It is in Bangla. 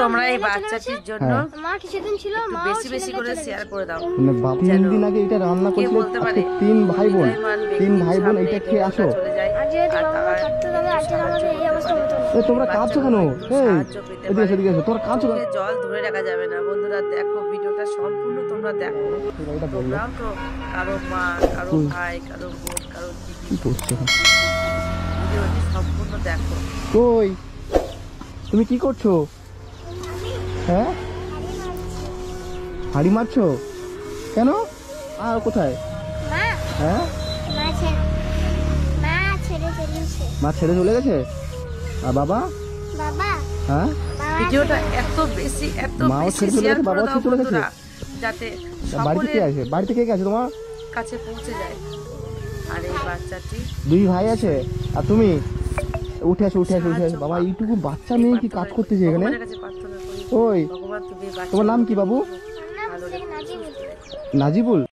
তোমরা এই বাচ্চাটির জন্য মা কিছুদিন ছিল, মা বেশি বেশি করে শেয়ার করে দাও। মানে বাবা 3 দিন আগে এটা রান্না করেছিল, আজকে 3 ভাই বোন এটা খেয়ে আসো। তোমরা কাঁদছো কেন? এদিকে এসো, তোমরা কাঁদছো কেন? জল ধরে রাখা যাবে না। বন্ধুরা দেখো, ভিডিওটা সম্পূর্ণ তোমরা দেখো। তোমরাও তো কারো মা, কারো ভাই, কারো বোন, কারো দিদি, কি করছো? ভিডিওটি সম্পূর্ণ দেখো। কই তুমি কি করছো? হ্যাঁ, হাড়ি মারছো কেন? আর কোথায়? হ্যাঁ, মা ছেড়ে চলে গেছে। আর বাবা? হ্যাঁ, ভিডিওটা এত বেশি মাও ছেড়ে চলে গেছে, বাবাও ছেড়ে চলে গেছে। যাতে বাড়িতে কে আছে? বাড়িতে কে আছে তোমার? কাছে পৌঁছে যায়। আর এই বাচ্চাটি 2 ভাই আছে আর তুমি? উঠে আসো। বাবা, এইটুকু বাচ্চা মেয়ে কি কাজ করতেছে এখানে? ওই, তোমার নাম কি বাবু? নাজিবুল।